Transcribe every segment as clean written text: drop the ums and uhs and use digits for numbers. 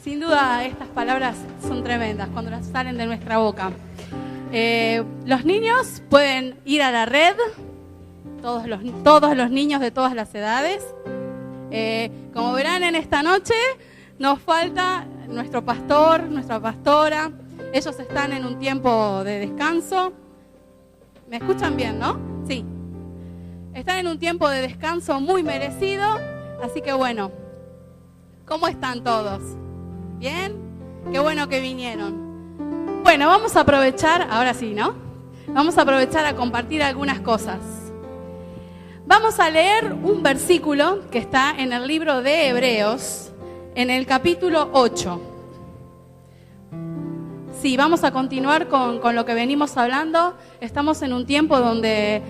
Sin duda estas palabras son tremendas cuando las salen de nuestra boca. Los niños pueden ir a la red, todos los niños de todas las edades. Como verán en esta noche nos falta nuestro pastor, nuestra pastora. Ellos están en un tiempo de descanso. ¿Me escuchan bien, no? Sí. Están en un tiempo de descanso muy merecido. Así que bueno, ¿cómo están todos? ¿Bien? Qué bueno que vinieron. Bueno, vamos a aprovechar, ahora sí, ¿no? Vamos a aprovechar a compartir algunas cosas. Vamos a leer un versículo que está en el libro de Hebreos, en el capítulo 8. Sí, vamos a continuar con lo que venimos hablando. Estamos en un tiempo donde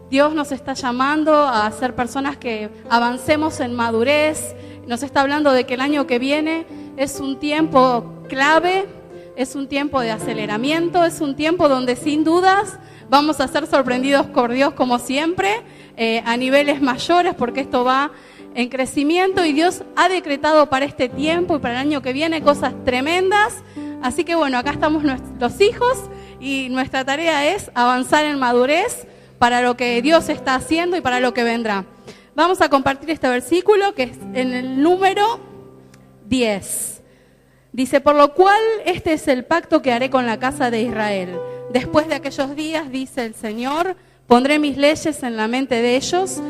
Dios nos está llamando a ser personas que avancemos en madurez. Nos está hablando de que el año que viene es un tiempo clave, es un tiempo de aceleramiento, es un tiempo donde sin dudas vamos a ser sorprendidos por Dios como siempre, a niveles mayores, porque esto va en crecimiento y Dios ha decretado para este tiempo y para el año que viene cosas tremendas. Así que bueno, acá estamos nuestros hijos y nuestra tarea es avanzar en madurez para lo que Dios está haciendo y para lo que vendrá. Vamos a compartir este versículo que es en el número 10. Dice, por lo cual este es el pacto que haré con la casa de Israel. Después de aquellos días, dice el Señor, pondré mis leyes en la mente de ellos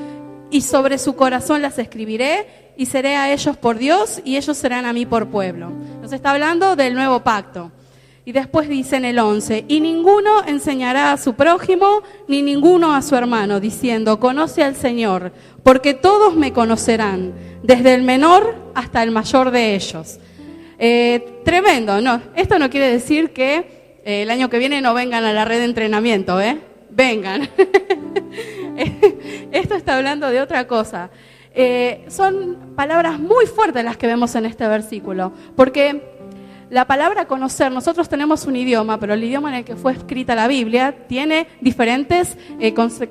y sobre su corazón las escribiré y seré a ellos por Dios y ellos serán a mí por pueblo. Nos está hablando del nuevo pacto. Y después dice en el 11, y ninguno enseñará a su prójimo, ni ninguno a su hermano, diciendo, conoce al Señor, porque todos me conocerán, desde el menor hasta el mayor de ellos. Tremendo, ¿no? Esto no quiere decir que el año que viene no vengan a la red de entrenamiento, Vengan. Esto está hablando de otra cosa. Son palabras muy fuertes las que vemos en este versículo, porque la palabra conocer, nosotros tenemos un idioma, pero el idioma en el que fue escrita la Biblia tiene diferentes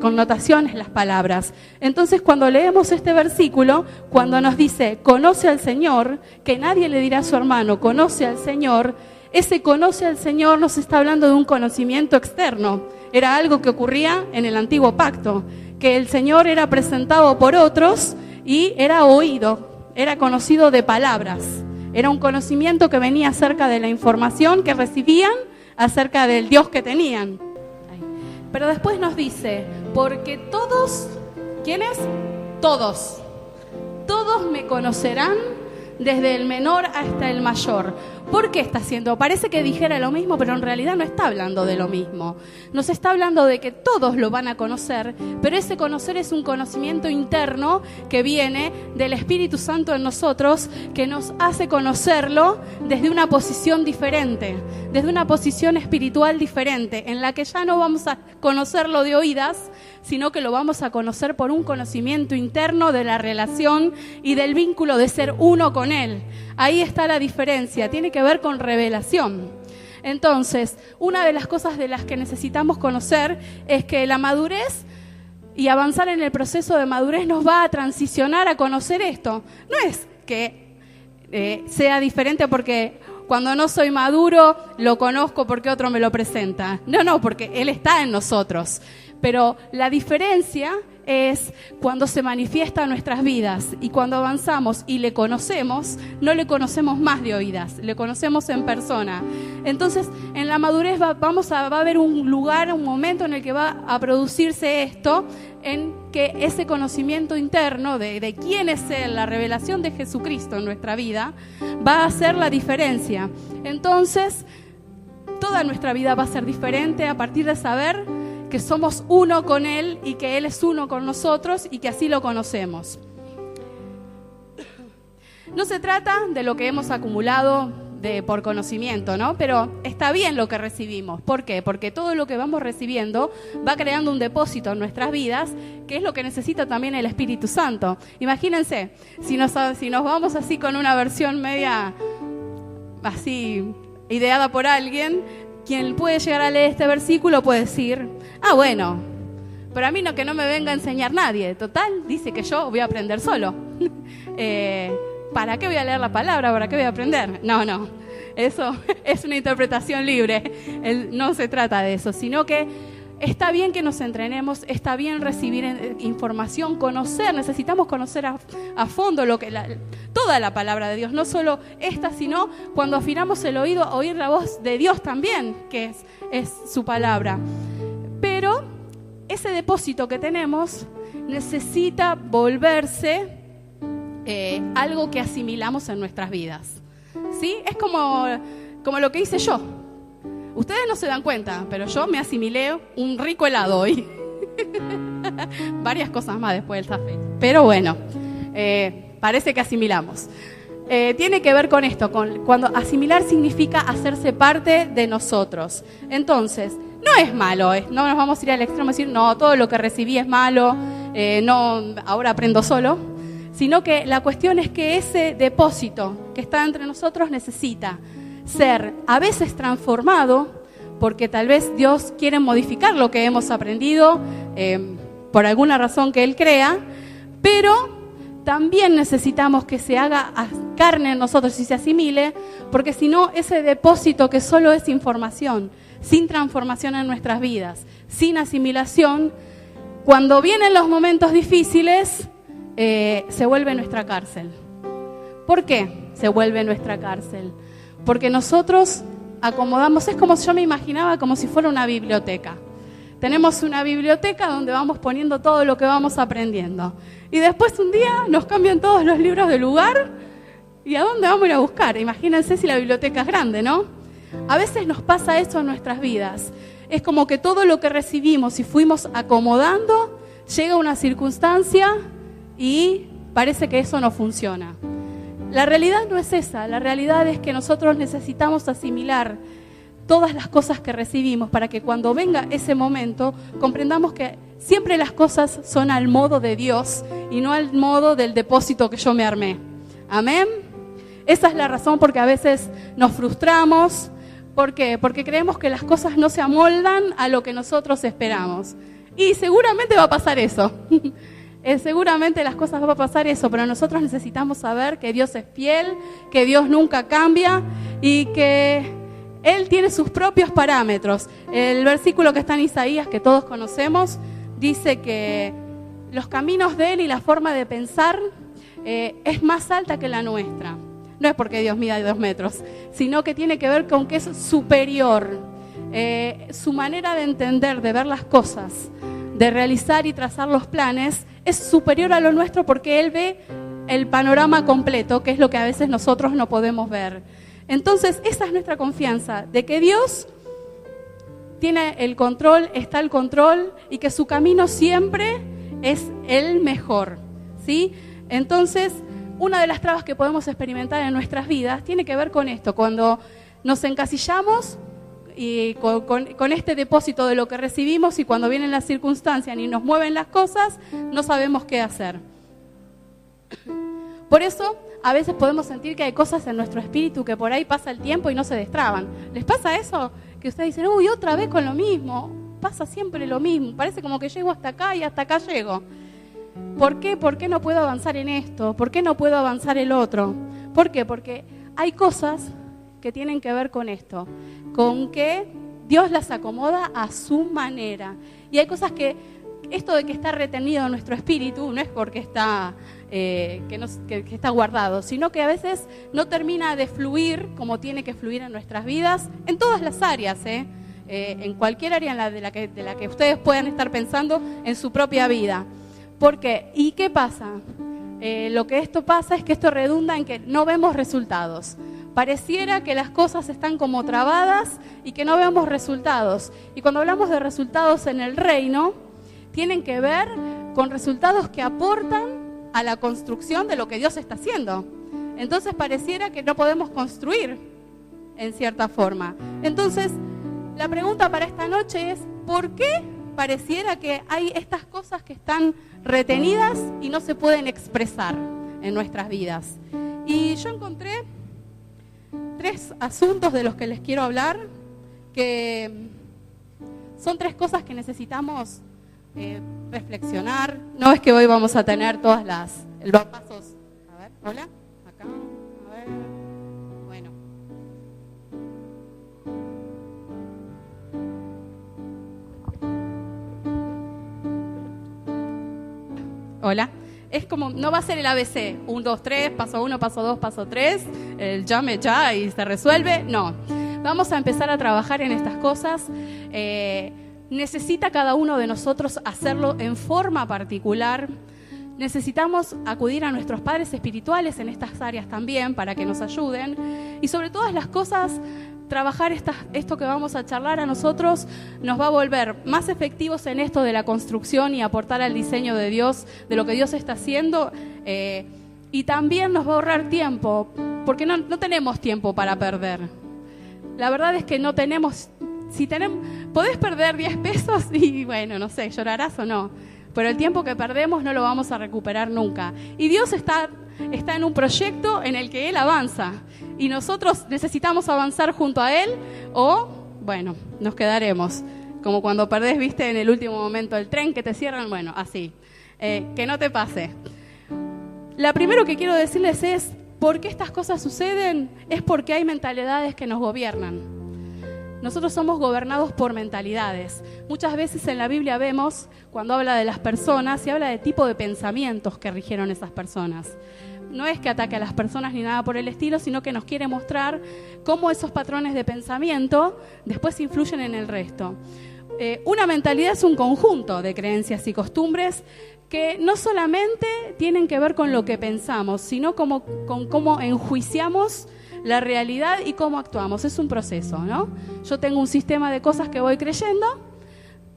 connotaciones las palabras. Entonces, cuando leemos este versículo, cuando nos dice, conoce al Señor, que nadie le dirá a su hermano, conoce al Señor, ese conoce al Señor nos está hablando de un conocimiento externo. Era algo que ocurría en el antiguo pacto, que el Señor era presentado por otros y era oído, era conocido de palabras. Era un conocimiento que venía acerca de la información que recibían acerca del Dios que tenían. Pero después nos dice, porque todos, ¿quiénes? Todos me conocerán desde el menor hasta el mayor. ¿Por qué está haciendo? Parece que dijera lo mismo, pero en realidad no está hablando de lo mismo. Nos está hablando de que todos lo van a conocer, pero ese conocer es un conocimiento interno que viene del Espíritu Santo en nosotros, que nos hace conocerlo desde una posición diferente, desde una posición espiritual diferente, en la que ya no vamos a conocerlo de oídas, sino que lo vamos a conocer por un conocimiento interno de la relación y del vínculo de ser uno con Él. Ahí está la diferencia, tiene que ver con revelación. Entonces, una de las cosas de las que necesitamos conocer es que la madurez y avanzar en el proceso de madurez nos va a transicionar a conocer esto. No es que sea diferente porque cuando no soy maduro lo conozco porque otro me lo presenta. No, porque Él está en nosotros. Pero la diferencia es cuando se manifiesta en nuestras vidas y cuando avanzamos y le conocemos, no le conocemos más de oídas, le conocemos en persona. Entonces, en la madurez va a haber un lugar, un momento en el que va a producirse esto, en que ese conocimiento interno de quién es Él, la revelación de Jesucristo en nuestra vida, va a hacer la diferencia. Entonces, toda nuestra vida va a ser diferente a partir de saber que somos uno con Él y que Él es uno con nosotros y que así lo conocemos. No se trata de lo que hemos acumulado por conocimiento, ¿no? Pero está bien lo que recibimos. ¿Por qué? Porque todo lo que vamos recibiendo va creando un depósito en nuestras vidas, que es lo que necesita también el Espíritu Santo. Imagínense, si nos vamos así con una versión media así ideada por alguien, quien puede llegar a leer este versículo puede decir, bueno, pero a mí que no me venga a enseñar nadie. Total, dice que yo voy a aprender solo. ¿para qué voy a leer la palabra? ¿Para qué voy a aprender? No, eso es una interpretación libre. No se trata de eso, sino que está bien que nos entrenemos, está bien recibir información, conocer, necesitamos conocer a fondo toda la palabra de Dios, no solo esta, sino cuando afinamos el oído, oír la voz de Dios también, que es su palabra. Pero ese depósito que tenemos necesita volverse algo que asimilamos en nuestras vidas, ¿sí? Es como lo que hice yo. Ustedes no se dan cuenta, pero yo me asimilé un rico helado hoy. Varias cosas más después del café. Pero bueno, parece que asimilamos. Tiene que ver con esto, cuando asimilar significa hacerse parte de nosotros. Entonces, no es malo, no nos vamos a ir al extremo y decir, no, todo lo que recibí es malo, no, ahora aprendo solo. Sino que la cuestión es que ese depósito que está entre nosotros necesita ser a veces transformado, porque tal vez Dios quiere modificar lo que hemos aprendido por alguna razón que Él crea, pero también necesitamos que se haga carne en nosotros y se asimile, porque si no, ese depósito que solo es información, sin transformación en nuestras vidas, sin asimilación, cuando vienen los momentos difíciles, se vuelve nuestra cárcel. ¿Por qué se vuelve nuestra cárcel? Porque nosotros acomodamos, es como si yo me imaginaba como si fuera una biblioteca. Tenemos una biblioteca donde vamos poniendo todo lo que vamos aprendiendo. Y después un día nos cambian todos los libros de lugar. ¿Y a dónde vamos a ir a buscar? Imagínense si la biblioteca es grande, ¿no? A veces nos pasa eso en nuestras vidas. Es como que todo lo que recibimos y fuimos acomodando, llega una circunstancia y parece que eso no funciona. La realidad no es esa, la realidad es que nosotros necesitamos asimilar todas las cosas que recibimos para que cuando venga ese momento comprendamos que siempre las cosas son al modo de Dios y no al modo del depósito que yo me armé. ¿Amén? Esa es la razón porque a veces nos frustramos. ¿Por qué? Porque creemos que las cosas no se amoldan a lo que nosotros esperamos. Y seguramente va a pasar eso. Seguramente las cosas va a pasar eso, pero nosotros necesitamos saber que Dios es fiel, que Dios nunca cambia y que Él tiene sus propios parámetros. El versículo que está en Isaías, que todos conocemos, dice que los caminos de Él y la forma de pensar es más alta que la nuestra. No es porque Dios mida 2 metros, sino que tiene que ver con que es superior. Su manera de entender, de ver las cosas, de realizar y trazar los planes, es superior a lo nuestro porque Él ve el panorama completo, que es lo que a veces nosotros no podemos ver. Entonces, esa es nuestra confianza, de que Dios tiene el control, está el control, y que su camino siempre es el mejor, ¿sí? Entonces, una de las trabas que podemos experimentar en nuestras vidas tiene que ver con esto, cuando nos encasillamos y con este depósito de lo que recibimos, y cuando vienen las circunstancias y nos mueven las cosas, no sabemos qué hacer. Por eso, a veces podemos sentir que hay cosas en nuestro espíritu que por ahí pasa el tiempo y no se destraban. ¿Les pasa eso? Que ustedes dicen, uy, otra vez con lo mismo. Pasa siempre lo mismo. Parece como que llego hasta acá y hasta acá llego. ¿Por qué? ¿Por qué no puedo avanzar en esto? ¿Por qué no puedo avanzar el otro? ¿Por qué? Porque hay cosas que tienen que ver con esto, con que Dios las acomoda a su manera. Y hay cosas que, esto de que está retenido en nuestro espíritu, no es porque está, que está guardado, sino que a veces no termina de fluir como tiene que fluir en nuestras vidas, en todas las áreas, en cualquier área de la que ustedes puedan estar pensando en su propia vida. ¿Por qué? ¿Y qué pasa? Lo que esto pasa es que esto redunda en que no vemos resultados. Pareciera que las cosas están como trabadas y que no vemos resultados. Y cuando hablamos de resultados en el reino, tienen que ver con resultados que aportan a la construcción de lo que Dios está haciendo. Entonces pareciera que no podemos construir en cierta forma. Entonces, la pregunta para esta noche es, ¿por qué pareciera que hay estas cosas que están retenidas y no se pueden expresar en nuestras vidas? Y yo encontré 3 asuntos de los que les quiero hablar, que son 3 cosas que necesitamos reflexionar. No es que hoy vamos a tener todas los pasos. A ver, hola, acá. Hola. Es como, no va a ser el ABC, 1, 2, 3, paso 1, paso 2, paso 3, el llame ya y se resuelve. No, vamos a empezar a trabajar en estas cosas. Necesita cada uno de nosotros hacerlo en forma particular. Necesitamos acudir a nuestros padres espirituales en estas áreas también para que nos ayuden. Y sobre todas las cosas, trabajar esto que vamos a charlar a nosotros nos va a volver más efectivos en esto de la construcción y aportar al diseño de Dios, de lo que Dios está haciendo. Y también nos va a ahorrar tiempo, porque no tenemos tiempo para perder. La verdad es que no tenemos... podés perder 10 pesos y bueno, no sé, llorarás o no. Pero el tiempo que perdemos no lo vamos a recuperar nunca. Y Dios está en un proyecto en el que Él avanza. Y nosotros necesitamos avanzar junto a Él o, bueno, nos quedaremos. Como cuando perdés, viste, en el último momento el tren que te cierran, bueno, así. Que no te pase. Lo primero que quiero decirles es, ¿por qué estas cosas suceden? Es porque hay mentalidades que nos gobiernan. Nosotros somos gobernados por mentalidades. Muchas veces en la Biblia vemos, cuando habla de las personas, se habla de tipo de pensamientos que rigieron esas personas. No es que ataque a las personas ni nada por el estilo, sino que nos quiere mostrar cómo esos patrones de pensamiento después influyen en el resto. Una mentalidad es un conjunto de creencias y costumbres que no solamente tienen que ver con lo que pensamos, sino con cómo enjuiciamos la realidad y cómo actuamos. Es un proceso, ¿no? Yo tengo un sistema de cosas que voy creyendo,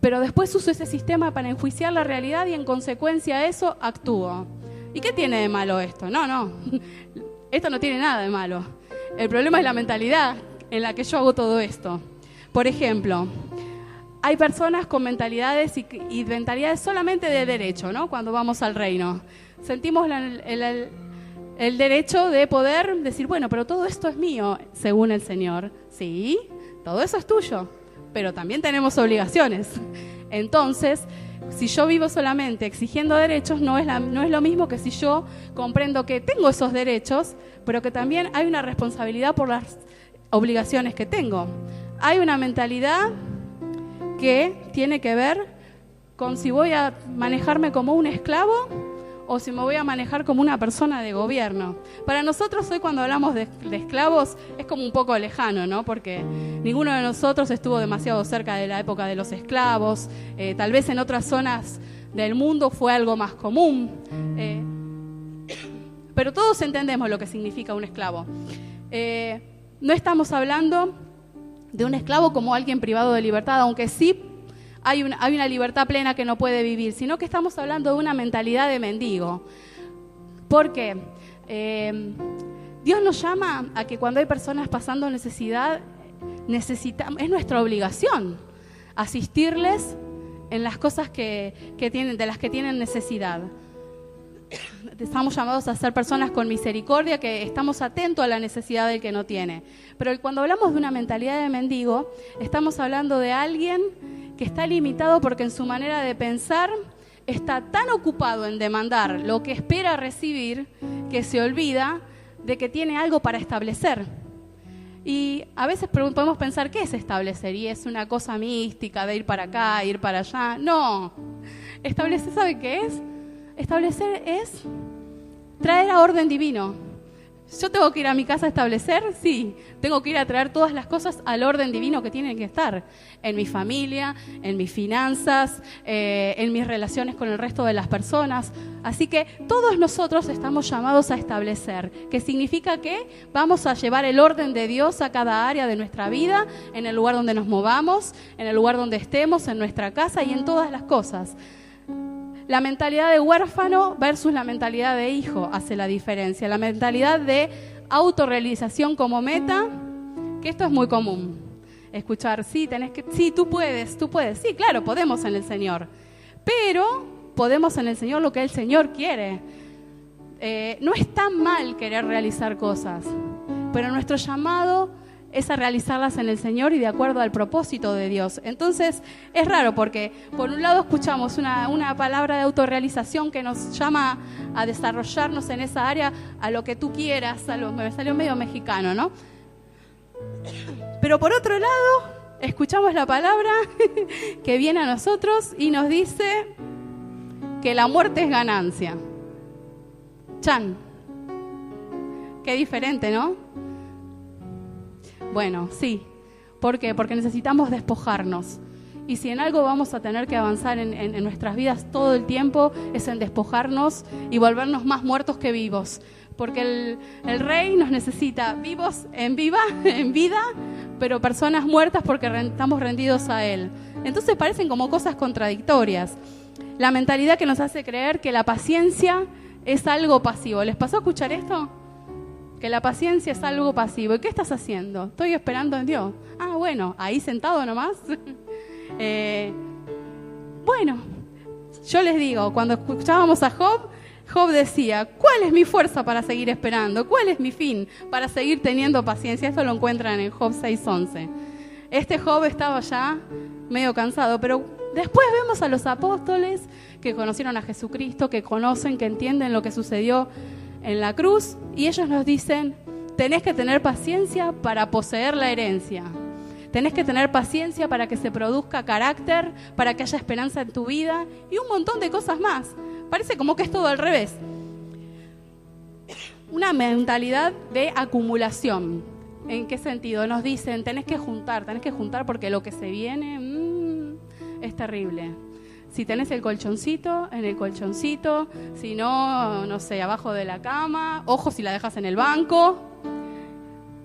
pero después uso ese sistema para enjuiciar la realidad y en consecuencia a eso actúo. ¿Y qué tiene de malo esto? No. Esto no tiene nada de malo. El problema es la mentalidad en la que yo hago todo esto. Por ejemplo, hay personas con mentalidades y mentalidades solamente de derecho, ¿no? Cuando vamos al reino. Sentimos el derecho de poder decir, bueno, pero todo esto es mío, según el Señor. Sí, todo eso es tuyo, pero también tenemos obligaciones. Entonces, si yo vivo solamente exigiendo derechos, no es lo mismo que si yo comprendo que tengo esos derechos, pero que también hay una responsabilidad por las obligaciones que tengo. Hay una mentalidad que tiene que ver con si voy a manejarme como un esclavo o si me voy a manejar como una persona de gobierno. Para nosotros hoy cuando hablamos de esclavos es como un poco lejano, ¿no? Porque ninguno de nosotros estuvo demasiado cerca de la época de los esclavos. Tal vez en otras zonas del mundo fue algo más común. Pero todos entendemos lo que significa un esclavo. No estamos hablando de un esclavo como alguien privado de libertad, aunque sí hay una libertad plena que no puede vivir, sino que estamos hablando de una mentalidad de mendigo. Porque Dios nos llama a que cuando hay personas pasando necesidad, es nuestra obligación asistirles en las cosas de las que tienen necesidad. Estamos llamados a ser personas con misericordia, que estamos atentos a la necesidad del que no tiene. Pero cuando hablamos de una mentalidad de mendigo, estamos hablando de alguien que está limitado porque en su manera de pensar está tan ocupado en demandar lo que espera recibir que se olvida de que tiene algo para establecer. Y a veces podemos pensar, ¿qué es establecer? Y es una cosa mística de ir para acá, ir para allá. No, establecer, ¿sabe qué es? Establecer es traer a orden divino. ¿Yo tengo que ir a mi casa a establecer? Sí, tengo que ir a traer todas las cosas al orden divino que tienen que estar. En mi familia, en mis finanzas, en mis relaciones con el resto de las personas. Así que todos nosotros estamos llamados a establecer, que significa que vamos a llevar el orden de Dios a cada área de nuestra vida, en el lugar donde nos movamos, en el lugar donde estemos, en nuestra casa y en todas las cosas. La mentalidad de huérfano versus la mentalidad de hijo hace la diferencia. La mentalidad de autorrealización como meta, que esto es muy común. Escuchar, sí, tú puedes. Sí, claro, podemos en el Señor. Pero podemos en el Señor lo que el Señor quiere. No es tan mal querer realizar cosas, pero nuestro llamado es a realizarlas en el Señor y de acuerdo al propósito de Dios. Entonces, es raro porque, por un lado, escuchamos una palabra de autorrealización que nos llama a desarrollarnos en esa área, a lo que tú quieras, me salió medio mexicano, ¿no? Pero por otro lado, escuchamos la palabra que viene a nosotros y nos dice que la muerte es ganancia. Chan. Qué diferente, ¿no? Bueno, sí. ¿Por qué? Porque necesitamos despojarnos. Y si en algo vamos a tener que avanzar en nuestras vidas todo el tiempo, es en despojarnos y volvernos más muertos que vivos. Porque el Rey nos necesita vivos en vida, pero personas muertas porque estamos rendidos a Él. Entonces parecen como cosas contradictorias. La mentalidad que nos hace creer que la paciencia es algo pasivo. ¿Les pasó a escuchar esto? Que la paciencia es algo pasivo. ¿Y qué estás haciendo? Estoy esperando en Dios. Ah, bueno, ahí sentado nomás. Bueno, yo les digo, cuando escuchábamos a Job decía, ¿cuál es mi fuerza para seguir esperando? ¿Cuál es mi fin para seguir teniendo paciencia? Esto lo encuentran en Job 6:11. Este Job estaba ya medio cansado, pero después vemos a los apóstoles que conocieron a Jesucristo, que conocen, que entienden lo que sucedió en la cruz, y ellos nos dicen, tenés que tener paciencia para poseer la herencia. Tenés que tener paciencia para que se produzca carácter, para que haya esperanza en tu vida y un montón de cosas más. Parece como que es todo al revés. Una mentalidad de acumulación. ¿En qué sentido? Nos dicen, tenés que juntar porque lo que se viene es terrible. Si tenés el colchoncito, en el colchoncito, si no, no sé, abajo de la cama, ojo si la dejas en el banco.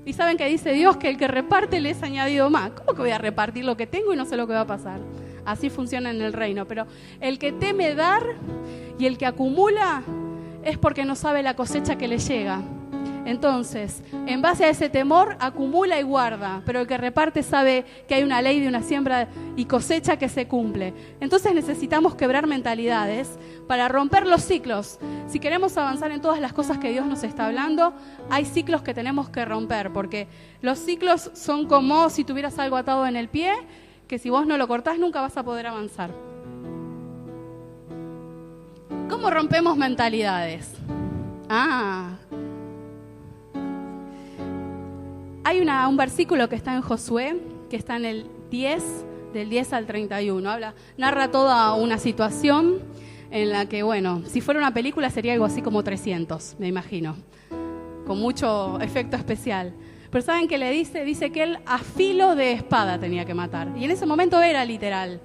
Y saben que dice Dios que el que reparte le es añadido más. ¿Cómo que voy a repartir lo que tengo y no sé lo que va a pasar? Así funciona en el reino. Pero el que teme dar y el que acumula es porque no sabe la cosecha que le llega. Entonces, en base a ese temor, acumula y guarda. Pero el que reparte sabe que hay una ley de una siembra y cosecha que se cumple. Entonces necesitamos quebrar mentalidades para romper los ciclos. Si queremos avanzar en todas las cosas que Dios nos está hablando, hay ciclos que tenemos que romper. Porque los ciclos son como si tuvieras algo atado en el pie, que si vos no lo cortás nunca vas a poder avanzar. ¿Cómo rompemos mentalidades? Hay un versículo que está en Josué, que está en el 10, del 10 al 31. Narra toda una situación en la que, bueno, si fuera una película sería algo así como 300, me imagino, con mucho efecto especial. Pero ¿saben qué le dice? Dice que él a filo de espada tenía que matar. Y en ese momento era literal.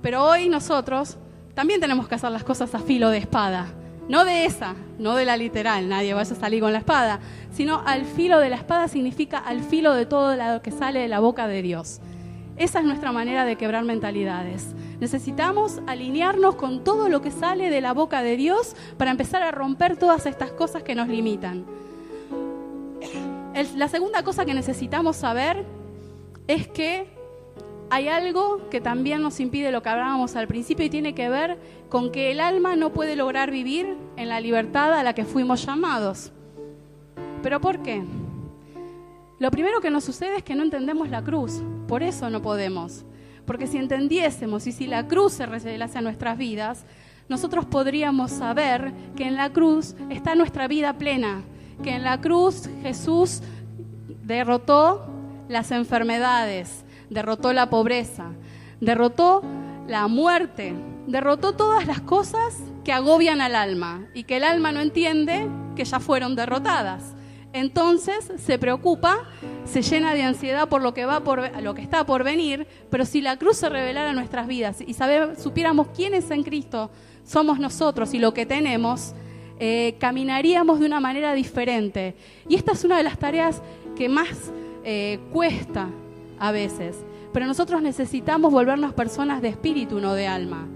Pero hoy nosotros también tenemos que hacer las cosas a filo de espada. No de esa, no de la literal, nadie vaya a salir con la espada, sino al filo de la espada significa al filo de todo lo que sale de la boca de Dios. Esa es nuestra manera de quebrar mentalidades. Necesitamos alinearnos con todo lo que sale de la boca de Dios para empezar a romper todas estas cosas que nos limitan. La segunda cosa que necesitamos saber es que hay algo que también nos impide lo que hablábamos al principio y tiene que ver con que el alma no puede lograr vivir en la libertad a la que fuimos llamados. ¿Pero por qué? Lo primero que nos sucede es que no entendemos la cruz, por eso no podemos. Porque si entendiésemos y si la cruz se revelase a nuestras vidas, nosotros podríamos saber que en la cruz está nuestra vida plena, que en la cruz Jesús derrotó las enfermedades, derrotó la pobreza, derrotó la muerte, derrotó todas las cosas que agobian al alma y que el alma no entiende que ya fueron derrotadas. Entonces se preocupa, se llena de ansiedad por lo que está por venir, pero si la cruz se revelara en nuestras vidas y supiéramos quiénes en Cristo somos nosotros y lo que tenemos, caminaríamos de una manera diferente. Y esta es una de las tareas que más cuesta a veces, pero nosotros necesitamos volvernos personas de espíritu, no de alma,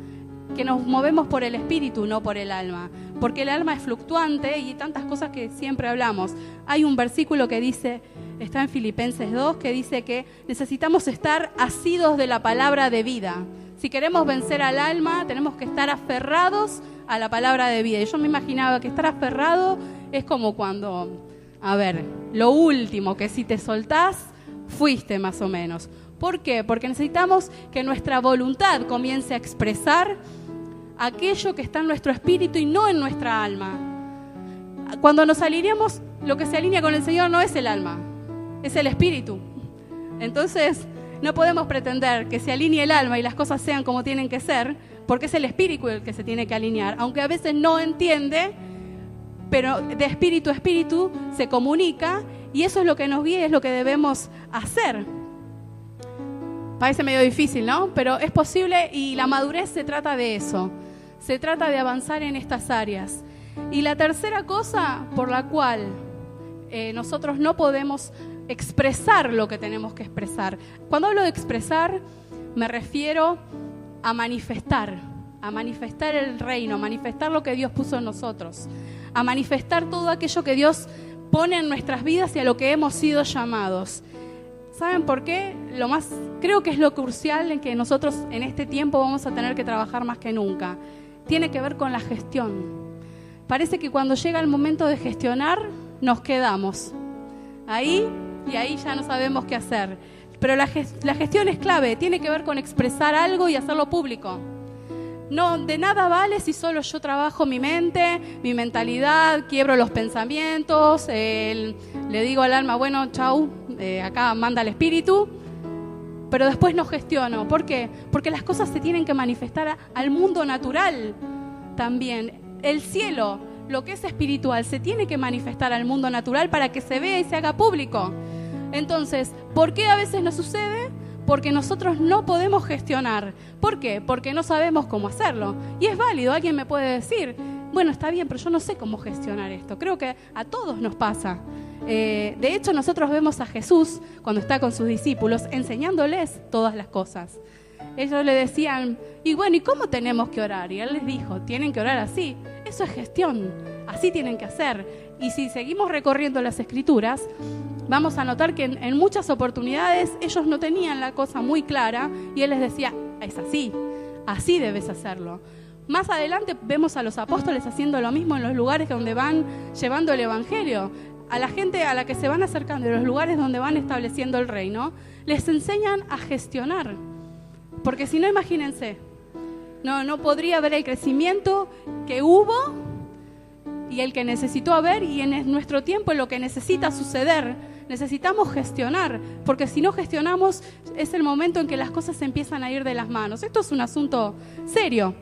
que nos movemos por el espíritu, no por el alma, porque el alma es fluctuante y tantas cosas que siempre hablamos. Hay un versículo que dice, está en Filipenses 2, que dice que necesitamos estar asidos de la palabra de vida. Si queremos vencer al alma, tenemos que estar aferrados a la palabra de vida. Y yo me imaginaba que estar aferrado es como cuando, lo último que si te soltás, fuiste más o menos. ¿Por qué? Porque necesitamos que nuestra voluntad comience a expresar aquello que está en nuestro espíritu y no en nuestra alma. Cuando nos alineamos, lo que se alinea con el Señor no es el alma, es el espíritu. Entonces, No podemos pretender que se alinee el alma y las cosas sean como tienen que ser, porque es el espíritu el que se tiene que alinear, aunque a veces no entiende, pero de espíritu a espíritu se comunica y eso es lo que nos guía y es lo que debemos hacer. Parece medio difícil, ¿no? Pero es posible y la madurez se trata de eso. Se trata de avanzar en estas áreas. Y la tercera cosa por la cual nosotros no podemos expresar lo que tenemos que expresar. Cuando hablo de expresar, me refiero a manifestar el reino, a manifestar lo que Dios puso en nosotros, a manifestar todo aquello que Dios pone en nuestras vidas y a lo que hemos sido llamados. ¿Saben por qué? Creo que es lo crucial en que nosotros en este tiempo vamos a tener que trabajar más que nunca. Tiene que ver con la gestión. Parece que cuando llega el momento de gestionar, nos quedamos ahí y ahí ya no sabemos qué hacer. Pero la gestión es clave, tiene que ver con expresar algo y hacerlo público. No, de nada vale si solo yo trabajo mi mente, mi mentalidad, quiebro los pensamientos, le digo al alma, bueno, chau, acá manda el espíritu, pero después no gestiono. ¿Por qué? Porque las cosas se tienen que manifestar al mundo natural también. El cielo, lo que es espiritual, se tiene que manifestar al mundo natural para que se vea y se haga público. Entonces, ¿por qué a veces no sucede? Porque nosotros no podemos gestionar. ¿Por qué? Porque no sabemos cómo hacerlo. Y es válido, alguien me puede decir, bueno, está bien, pero yo no sé cómo gestionar esto. Creo que a todos nos pasa. De hecho, nosotros vemos a Jesús, cuando está con sus discípulos, enseñándoles todas las cosas. Ellos le decían, y bueno, ¿y cómo tenemos que orar? Y Él les dijo, tienen que orar así. Eso es gestión, así tienen que hacer. Y si seguimos recorriendo las Escrituras, vamos a notar que en muchas oportunidades ellos no tenían la cosa muy clara y Él les decía, es así, así debes hacerlo. Más adelante vemos a los apóstoles haciendo lo mismo en los lugares donde van llevando el Evangelio. A la gente a la que se van acercando, en los lugares donde van estableciendo el reino, les enseñan a gestionar. Porque si no, imagínense, no podría haber el crecimiento que hubo y el que necesitó haber, y en nuestro tiempo en lo que necesita suceder. Necesitamos gestionar, porque si no gestionamos es el momento en que las cosas se empiezan a ir de las manos. Esto es un asunto serio.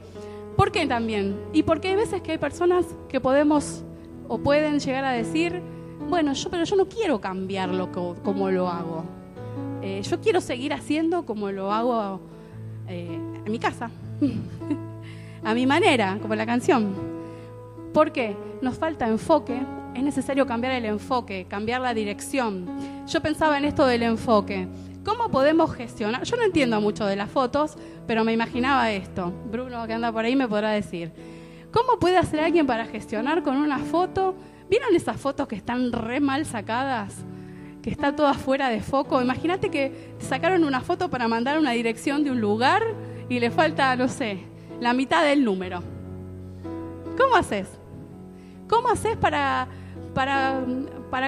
¿Por qué también? Y porque hay veces que hay personas que podemos o pueden llegar a decir, bueno, pero yo no quiero cambiarlo como lo hago. Yo quiero seguir haciendo como lo hago en mi casa, a mi manera, como la canción. ¿Por qué? Nos falta enfoque. Es necesario cambiar el enfoque, cambiar la dirección. Yo pensaba en esto del enfoque. ¿Cómo podemos gestionar? Yo no entiendo mucho de las fotos, pero me imaginaba esto. Bruno, que anda por ahí, me podrá decir. ¿Cómo puede hacer alguien para gestionar con una foto? ¿Vieron esas fotos que están re mal sacadas? Que está toda fuera de foco. Imagínate que te sacaron una foto para mandar una dirección de un lugar y le falta, no sé, la mitad del número. ¿Cómo haces? ¿Cómo haces para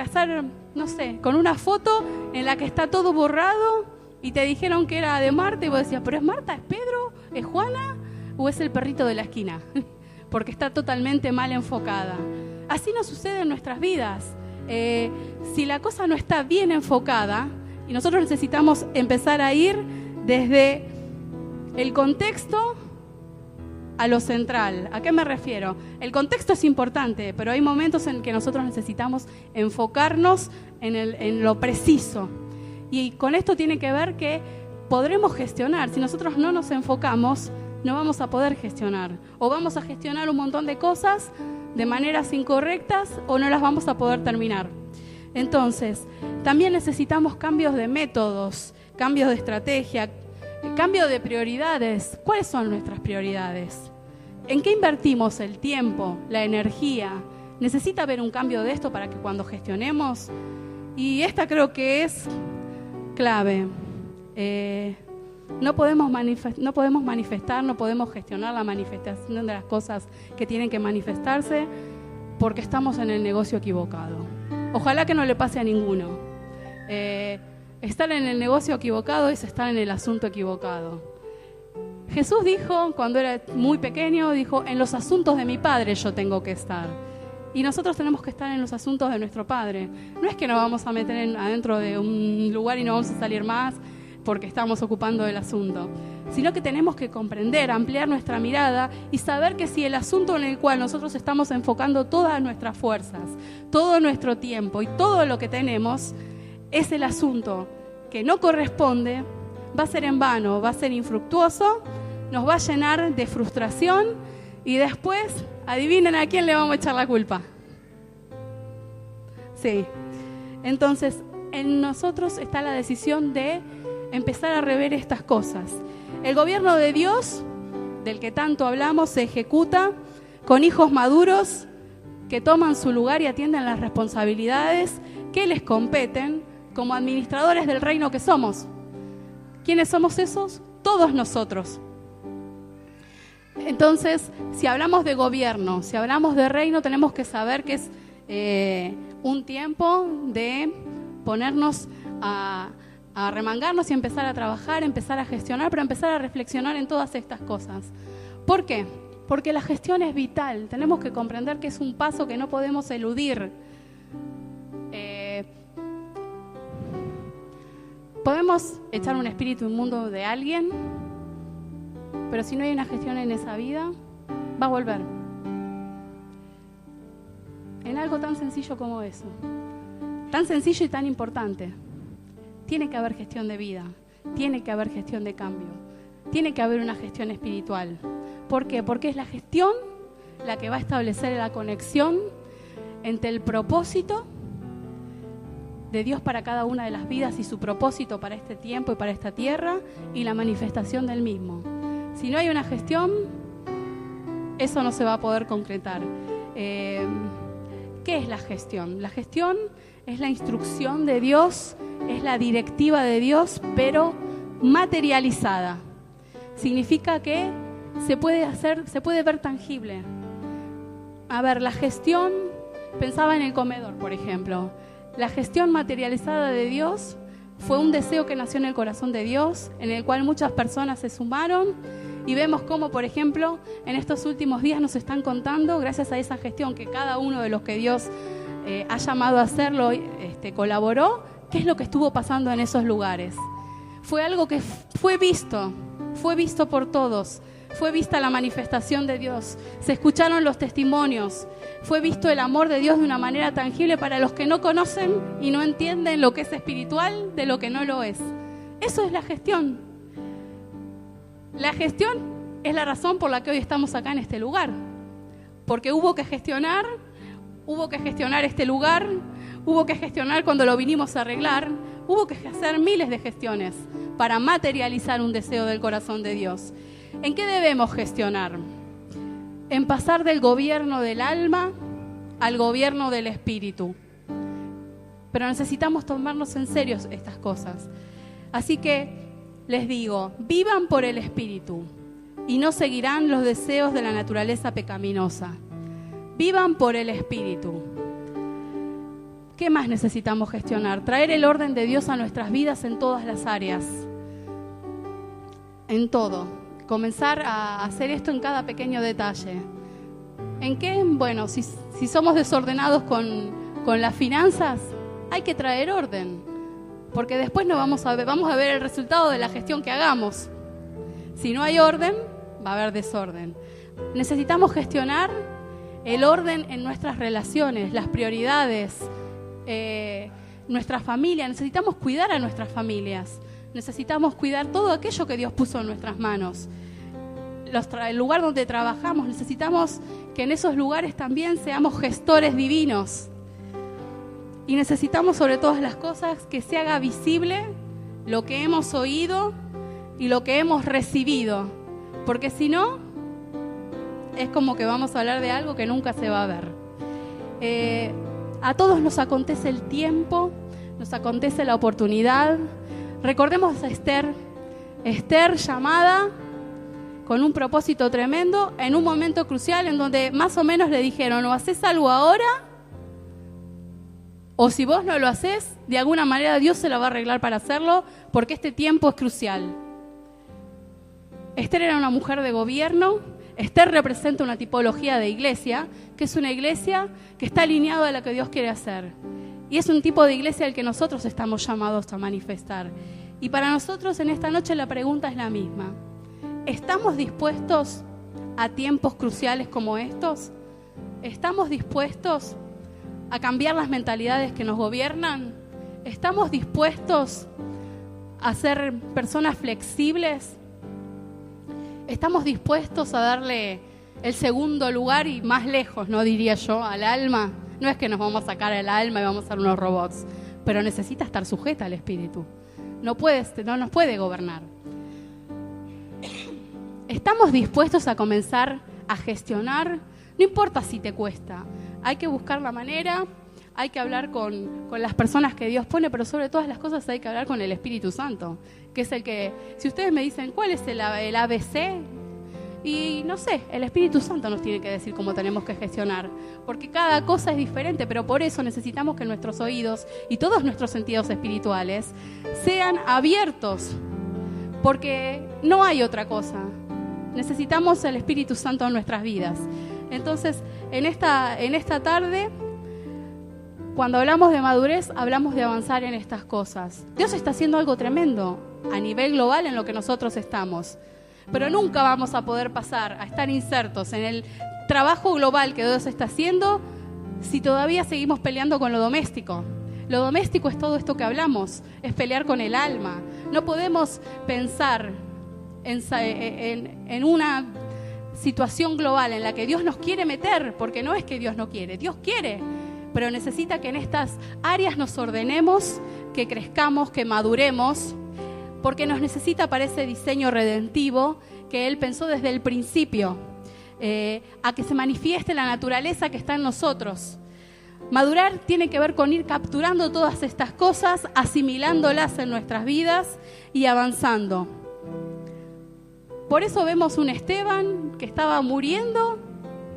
hacer, no sé, con una foto en la que está todo borrado y te dijeron que era de Marta y vos decías, ¿pero es Marta, es Pedro, es Juana o es el perrito de la esquina? Porque está totalmente mal enfocada. Así nos sucede en nuestras vidas. Si la cosa no está bien enfocada y nosotros necesitamos empezar a ir desde el contexto a lo central. ¿A qué me refiero? El contexto es importante, pero hay momentos en que nosotros necesitamos enfocarnos en lo preciso. Y con esto tiene que ver que podremos gestionar. Si nosotros no nos enfocamos, no vamos a poder gestionar. O vamos a gestionar un montón de cosas de maneras incorrectas o no las vamos a poder terminar. Entonces, también necesitamos cambios de métodos, cambios de estrategia, cambio de prioridades. ¿Cuáles son nuestras prioridades? ¿En qué invertimos el tiempo, la energía? ¿Necesita haber un cambio de esto para que cuando gestionemos? Y esta creo que es clave. No podemos manifestar, no podemos gestionar la manifestación de las cosas que tienen que manifestarse porque estamos en el negocio equivocado. Ojalá que no le pase a ninguno. Estar en el negocio equivocado es estar en el asunto equivocado. Jesús dijo, cuando era muy pequeño, dijo, en los asuntos de mi Padre yo tengo que estar. Y nosotros tenemos que estar en los asuntos de nuestro Padre. No es que nos vamos a meter adentro de un lugar y no vamos a salir más. porque estamos ocupando el asunto, sino que tenemos que comprender, ampliar nuestra mirada y saber que si el asunto en el cual nosotros estamos enfocando todas nuestras fuerzas, todo nuestro tiempo y todo lo que tenemos, es el asunto que no corresponde, va a ser en vano, va a ser infructuoso, nos va a llenar de frustración y después, adivinen a quién le vamos a echar la culpa. Sí, entonces en nosotros está la decisión de empezar a rever estas cosas. El gobierno de Dios, del que tanto hablamos, se ejecuta con hijos maduros que toman su lugar y atienden las responsabilidades que les competen como administradores del reino que somos. ¿Quiénes somos esos? Todos nosotros. Entonces, si hablamos de gobierno, si hablamos de reino, tenemos que saber que es un tiempo de ponernos a remangarnos y empezar a trabajar, empezar a gestionar, pero empezar a reflexionar en todas estas cosas. ¿Por qué? Porque la gestión es vital. Tenemos que comprender que es un paso que no podemos eludir. Podemos echar un espíritu inmundo de alguien, pero si no hay una gestión en esa vida, va a volver. En algo tan sencillo como eso. Tan sencillo y tan importante. Tiene que haber gestión de vida, tiene que haber gestión de cambio, tiene que haber una gestión espiritual. ¿Por qué? Porque es la gestión la que va a establecer la conexión entre el propósito de Dios para cada una de las vidas y su propósito para este tiempo y para esta tierra y la manifestación del mismo. Si no hay una gestión, eso no se va a poder concretar. ¿Qué es la gestión? La gestión es la instrucción de Dios, es la directiva de Dios, pero materializada. Significa que se puede ver tangible. A ver, la gestión, pensaba en el comedor, por ejemplo. La gestión materializada de Dios fue un deseo que nació en el corazón de Dios, en el cual muchas personas se sumaron y vemos cómo, por ejemplo, en estos últimos días nos están contando, gracias a esa gestión que cada uno de los que Dios ha llamado a hacerlo, colaboró, qué es lo que estuvo pasando en esos lugares. Fue algo que fue visto por todos. Fue vista la manifestación de Dios, se escucharon los testimonios, fue visto el amor de Dios de una manera tangible para los que no conocen y no entienden lo que es espiritual de lo que no lo es. Eso es la gestión. La gestión es la razón por la que hoy estamos acá en este lugar, porque hubo que gestionar este lugar, hubo que gestionar cuando lo vinimos a arreglar, hubo que hacer miles de gestiones para materializar un deseo del corazón de Dios. ¿En qué debemos gestionar? En pasar del gobierno del alma al gobierno del espíritu. Pero necesitamos tomarnos en serio estas cosas. Así que les digo, vivan por el espíritu y no seguirán los deseos de la naturaleza pecaminosa. Vivan por el espíritu. ¿Qué más necesitamos gestionar? Traer el orden de Dios a nuestras vidas en todas las áreas. En todo. Comenzar a hacer esto en cada pequeño detalle. ¿En qué? Bueno, si somos desordenados con las finanzas, hay que traer orden, porque después vamos a ver el resultado de la gestión que hagamos. Si no hay orden, va a haber desorden. Necesitamos gestionar el orden en nuestras relaciones, las prioridades, nuestra familia. Necesitamos cuidar a nuestras familias. Necesitamos cuidar todo aquello que Dios puso en nuestras manos. El lugar donde trabajamos, necesitamos que en esos lugares también seamos gestores divinos. Y necesitamos sobre todas las cosas que se haga visible lo que hemos oído y lo que hemos recibido. Porque si no, es como que vamos a hablar de algo que nunca se va a ver. A todos nos acontece el tiempo, nos acontece la oportunidad. Recordemos a Esther llamada con un propósito tremendo en un momento crucial en donde más o menos le dijeron: o haces algo ahora, o si vos no lo haces, de alguna manera Dios se la va a arreglar para hacerlo, porque este tiempo es crucial. Esther era una mujer de gobierno. Esther representa una tipología de iglesia, que es una iglesia que está alineada a lo que Dios quiere hacer. Y es un tipo de iglesia al que nosotros estamos llamados a manifestar. Y para nosotros en esta noche la pregunta es la misma. ¿Estamos dispuestos a tiempos cruciales como estos? ¿Estamos dispuestos a cambiar las mentalidades que nos gobiernan? ¿Estamos dispuestos a ser personas flexibles? ¿Estamos dispuestos a darle el segundo lugar y más lejos, no diría yo, al alma? No es que nos vamos a sacar el alma y vamos a ser unos robots, pero necesita estar sujeta al espíritu. No nos puede gobernar. ¿Estamos dispuestos a comenzar a gestionar? No importa si te cuesta. Hay que buscar la manera, hay que hablar con las personas que Dios pone, pero sobre todas las cosas hay que hablar con el Espíritu Santo, que es el que, si ustedes me dicen, ¿cuál es el ABC? Y no sé, el Espíritu Santo nos tiene que decir cómo tenemos que gestionar, porque cada cosa es diferente, pero por eso necesitamos que nuestros oídos y todos nuestros sentidos espirituales sean abiertos, porque no hay otra cosa. Necesitamos el Espíritu Santo en nuestras vidas. Entonces, en esta tarde, cuando hablamos de madurez, hablamos de avanzar en estas cosas. Dios está haciendo algo tremendo a nivel global en lo que nosotros estamos. Pero nunca vamos a poder pasar a estar insertos en el trabajo global que Dios está haciendo si todavía seguimos peleando con lo doméstico. Lo doméstico es todo esto que hablamos, es pelear con el alma. No podemos pensar en una situación global en la que Dios nos quiere meter, porque no es que Dios no quiere, Dios quiere, pero necesita que en estas áreas nos ordenemos, que crezcamos, que maduremos, porque nos necesita para ese diseño redentivo que Él pensó desde el principio, a que se manifieste la naturaleza que está en nosotros. Madurar tiene que ver con ir capturando todas estas cosas, asimilándolas en nuestras vidas y avanzando. Por eso vemos un Esteban que estaba muriendo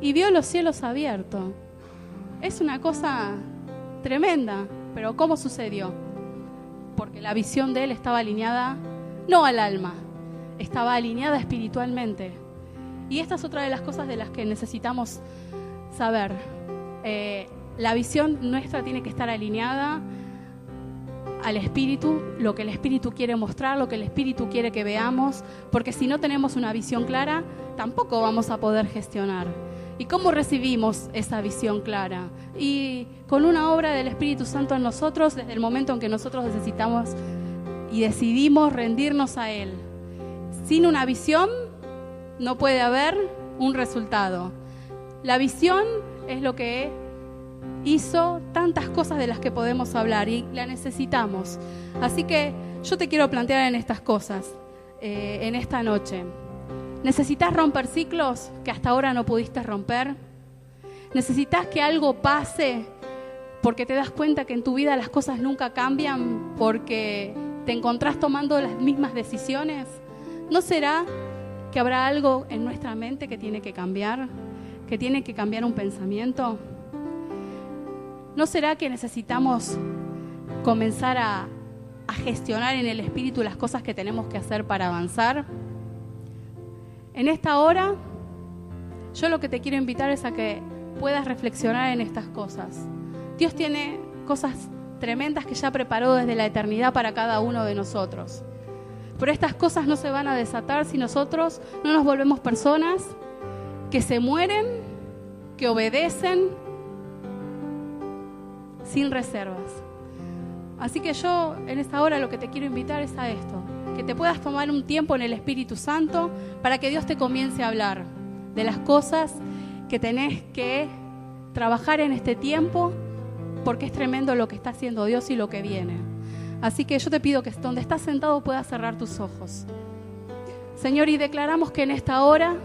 y vio los cielos abiertos. Es una cosa tremenda, pero ¿cómo sucedió? Porque la visión de él estaba alineada no al alma, estaba alineada espiritualmente. Y esta es otra de las cosas de las que necesitamos saber. La visión nuestra tiene que estar alineada al Espíritu, lo que el Espíritu quiere mostrar, lo que el Espíritu quiere que veamos, porque si no tenemos una visión clara, tampoco vamos a poder gestionar. ¿Y cómo recibimos esa visión clara? Y con una obra del Espíritu Santo en nosotros, desde el momento en que nosotros necesitamos y decidimos rendirnos a Él. Sin una visión no puede haber un resultado. La visión es lo que hizo tantas cosas de las que podemos hablar y la necesitamos. Así que yo te quiero plantear en estas cosas, en esta noche. ¿Necesitas romper ciclos que hasta ahora no pudiste romper? ¿Necesitas que algo pase porque te das cuenta que en tu vida las cosas nunca cambian porque te encontrás tomando las mismas decisiones? ¿No será que habrá algo en nuestra mente que tiene que cambiar? ¿Que tiene que cambiar un pensamiento? ¿No será que necesitamos comenzar a gestionar en el Espíritu las cosas que tenemos que hacer para avanzar? En esta hora, yo lo que te quiero invitar es a que puedas reflexionar en estas cosas. Dios tiene cosas tremendas que ya preparó desde la eternidad para cada uno de nosotros. Pero estas cosas no se van a desatar si nosotros no nos volvemos personas que se mueren, que obedecen sin reservas. Así que yo en esta hora lo que te quiero invitar es a esto, que te puedas tomar un tiempo en el Espíritu Santo para que Dios te comience a hablar de las cosas que tenés que trabajar en este tiempo, porque es tremendo lo que está haciendo Dios y lo que viene. Así que yo te pido que donde estás sentado puedas cerrar tus ojos. Señor, y declaramos que en esta hora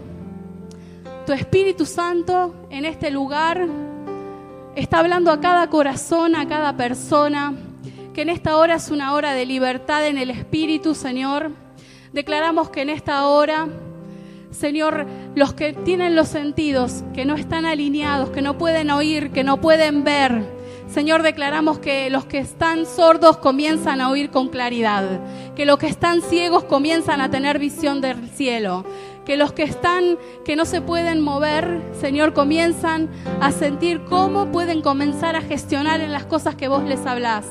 tu Espíritu Santo en este lugar está hablando a cada corazón, a cada persona, que en esta hora es una hora de libertad en el Espíritu, Señor. Declaramos que en esta hora, Señor, los que tienen los sentidos, que no están alineados, que no pueden oír, que no pueden ver, Señor, declaramos que los que están sordos comienzan a oír con claridad, que los que están ciegos comienzan a tener visión del cielo, que los que no se pueden mover, Señor, comienzan a sentir cómo pueden comenzar a gestionar en las cosas que vos les hablás.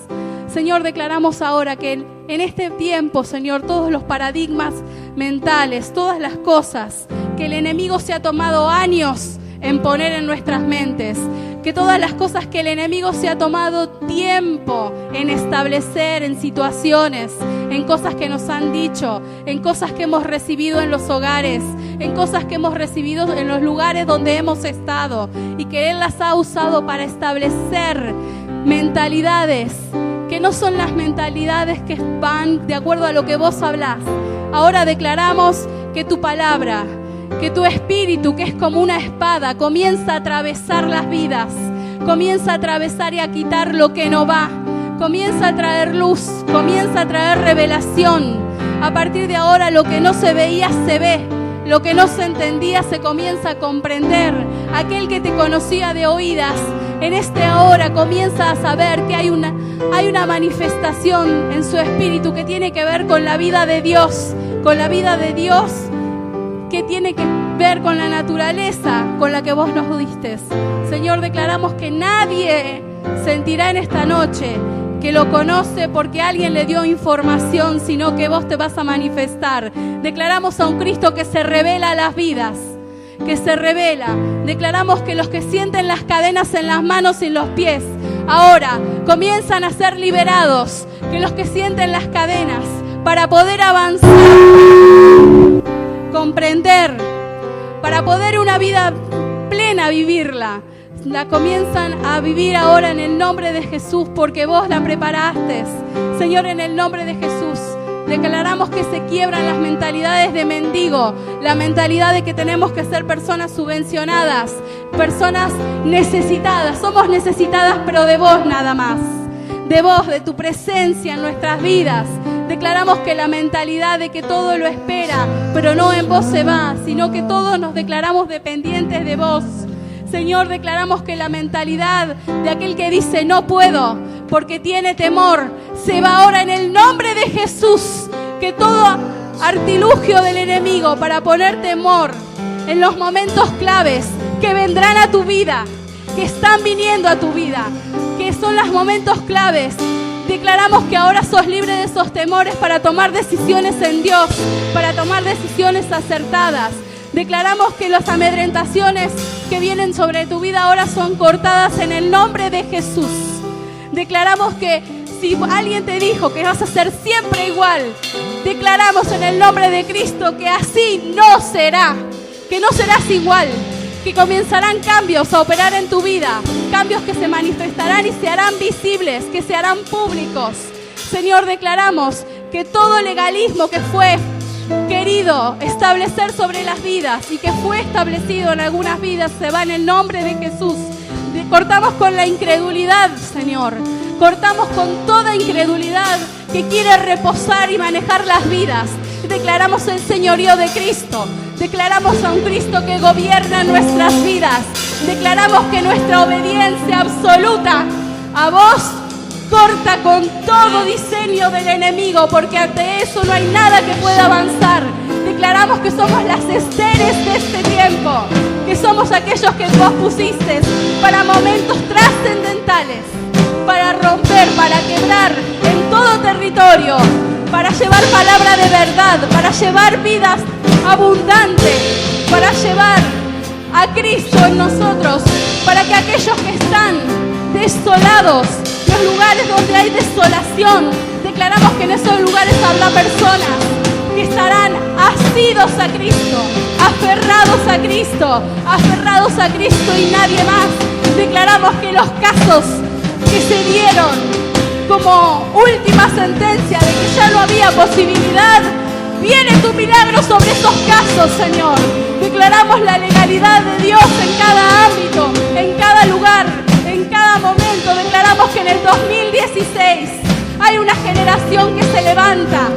Señor, declaramos ahora que en este tiempo, Señor, todos los paradigmas mentales, todas las cosas que el enemigo se ha tomado años en poner en nuestras mentes, que todas las cosas que el enemigo se ha tomado tiempo en establecer en situaciones, en cosas que nos han dicho, en cosas que hemos recibido en los hogares, en cosas que hemos recibido en los lugares donde hemos estado y que Él las ha usado para establecer mentalidades que no son las mentalidades que van de acuerdo a lo que vos hablás. Ahora declaramos que tu palabra, que tu espíritu, que es como una espada, comienza a atravesar las vidas, comienza a atravesar y a quitar lo que no va, comienza a traer luz, comienza a traer revelación. A partir de ahora lo que no se veía se ve, lo que no se entendía se comienza a comprender. Aquel que te conocía de oídas, en este ahora comienza a saber que hay una manifestación en su espíritu que tiene que ver con la vida de Dios, que tiene que ver con la naturaleza con la que vos nos diste. Señor, declaramos que nadie sentirá en esta noche que lo conoce porque alguien le dio información, sino que vos te vas a manifestar. Declaramos a un Cristo que se revela a las vidas, que se revela. Declaramos que los que sienten las cadenas en las manos y en los pies, ahora comienzan a ser liberados, que los que sienten las cadenas para poder avanzar, comprender, para poder una vida plena vivirla, la comienzan a vivir ahora en el nombre de Jesús, porque vos la preparaste. Señor, en el nombre de Jesús, declaramos que se quiebran las mentalidades de mendigo, la mentalidad de que tenemos que ser personas subvencionadas, personas necesitadas. Somos necesitadas, pero de vos nada más, de vos, de tu presencia en nuestras vidas. Declaramos que la mentalidad de que todo lo espera, pero no en vos se va, sino que todos nos declaramos dependientes de vos. Señor, declaramos que la mentalidad de aquel que dice no puedo porque tiene temor, se va ahora en el nombre de Jesús. Que todo artilugio del enemigo para poner temor en los momentos claves que vendrán a tu vida, que están viniendo a tu vida, que son los momentos claves, declaramos que ahora sos libre de esos temores para tomar decisiones en Dios, para tomar decisiones acertadas. Declaramos que las amedrentaciones que vienen sobre tu vida ahora son cortadas en el nombre de Jesús. Declaramos que si alguien te dijo que vas a ser siempre igual, declaramos en el nombre de Cristo que así no será, que no serás igual, que comenzarán cambios a operar en tu vida, cambios que se manifestarán y se harán visibles, que se harán públicos. Señor, declaramos que todo legalismo que fue querido establecer sobre las vidas y que fue establecido en algunas vidas se va en el nombre de Jesús. Cortamos con la incredulidad, Señor. Cortamos con toda incredulidad que quiere reposar y manejar las vidas. Declaramos el señorío de Cristo. Declaramos a un Cristo que gobierna nuestras vidas. Declaramos que nuestra obediencia absoluta a vos corta con todo diseño del enemigo, porque ante eso no hay nada que pueda avanzar. Declaramos que somos las Esteres de este tiempo, que somos aquellos que vos pusiste para momentos trascendentales, para romper, para quebrar en todo territorio, para llevar palabra de verdad, para llevar vidas abundantes, para llevar a Cristo en nosotros, para que aquellos que están desolados, los lugares donde hay desolación, declaramos que en esos lugares habrá personas que estarán asidos a Cristo, aferrados a Cristo y nadie más. Declaramos que los casos que se dieron como última sentencia de que ya no había posibilidad, viene tu milagro sobre esos casos, Señor. Declaramos la legalidad de Dios en cada ámbito, en cada lugar, en cada momento. Declaramos que en el 2016 hay una generación que se levanta,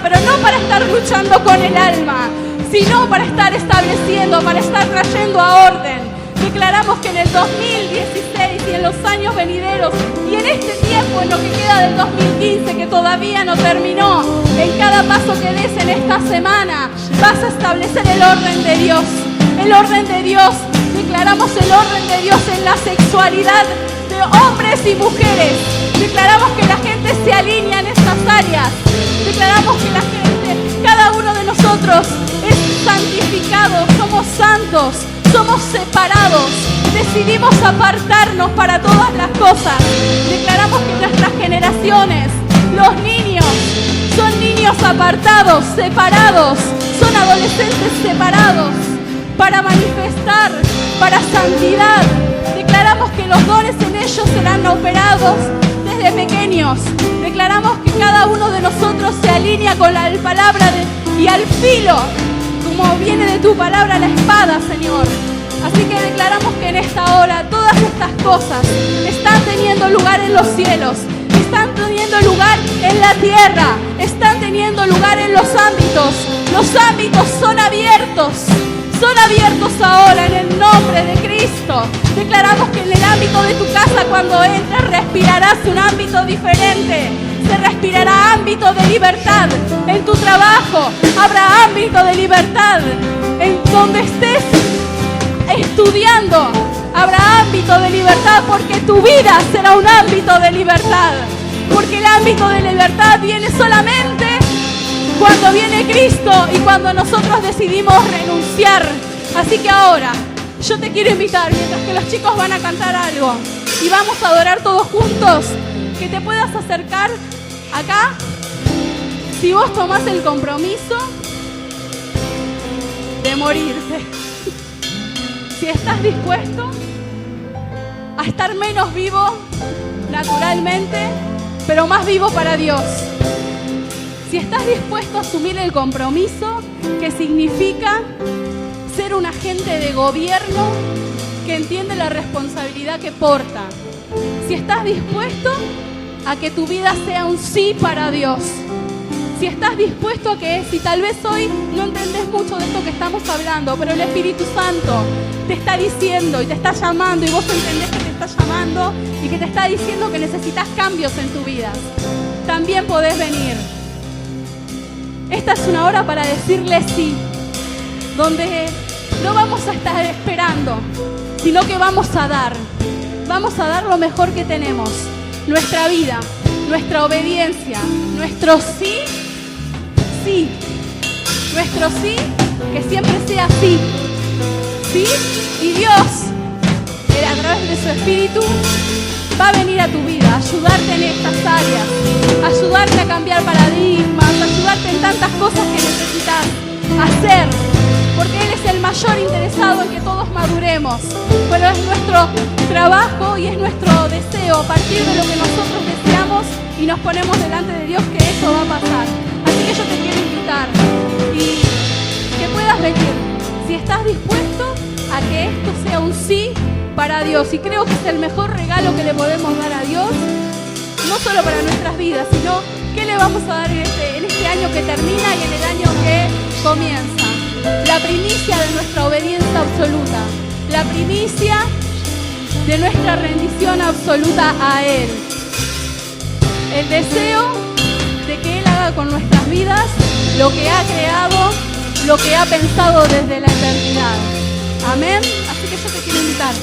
pero no para estar luchando con el alma, sino para estar estableciendo, para estar trayendo a orden. Declaramos que en el 2016 y en los años venideros y en este tiempo, en lo que queda del 2015, que todavía no terminó, en cada paso que des en esta semana, vas a establecer el orden de Dios. El orden de Dios. Declaramos el orden de Dios en la sexualidad de hombres y mujeres. Declaramos que la gente, cada uno de nosotros es santificado, somos santos, somos separados, decidimos apartarnos para todas las cosas. Declaramos que nuestras generaciones, los niños, son niños apartados, separados, son adolescentes separados para manifestar, para santidad. Declaramos que los dones en ellos serán operados desde pequeños. Declaramos que cada uno de nosotros se alinea con la palabra y al filo, como viene de tu palabra, la espada, Señor. Así que declaramos que en esta hora todas estas cosas están teniendo lugar en los cielos, están teniendo lugar en la tierra, están teniendo lugar en los ámbitos. Los ámbitos son abiertos ahora en el nombre de Cristo. Declaramos que en el ámbito de tu casa, cuando entres, respirarás un ámbito diferente. Se respirará ámbito de libertad. En tu trabajo habrá ámbito de libertad. En donde estés estudiando habrá ámbito de libertad, porque tu vida será un ámbito de libertad. Porque el ámbito de libertad viene solamente cuando viene Cristo y cuando nosotros decidimos renunciar. Así que ahora yo te quiero invitar, mientras que los chicos van a cantar algo y vamos a adorar todos juntos, que te puedas acercar acá. Si vos tomás el compromiso de morirte, si estás dispuesto a estar menos vivo naturalmente, pero más vivo para Dios. Si estás dispuesto a asumir el compromiso que significa ser un agente de gobierno que entiende la responsabilidad que porta. Si estás dispuesto a que tu vida sea un sí para Dios. Si estás dispuesto a que, si tal vez hoy no entendés mucho de esto que estamos hablando, pero el Espíritu Santo te está diciendo y te está llamando y vos entendés que te está llamando y que te está diciendo que necesitas cambios en tu vida, también podés venir. Esta es una hora para decirle sí, donde no vamos a estar esperando, sino que vamos a dar lo mejor que tenemos, nuestra vida, nuestra obediencia, nuestro sí, sí, nuestro sí, que siempre sea sí, sí, y Dios, a través de su Espíritu, va a venir a tu vida, a ayudarte en estas áreas, ayudarte a cambiar paradigmas, ayudarte en tantas cosas que necesitas hacer, porque Él es el mayor interesado en que todos maduremos, pero es nuestro trabajo y es nuestro deseo, a partir de lo que nosotros deseamos y nos ponemos delante de Dios, que eso va a pasar. Así que yo te quiero invitar y que puedas venir, si estás dispuesto a que esto sea un sí para Dios, y creo que es el mejor regalo que le podemos dar a Dios, no solo para nuestras vidas, sino que le vamos a dar en este año que termina y en el año que comienza. La primicia de nuestra obediencia absoluta, la primicia de nuestra rendición absoluta a Él, el deseo de que Él haga con nuestras vidas lo que ha creado, lo que ha pensado desde la eternidad. Amén. Así que yo te quiero invitar.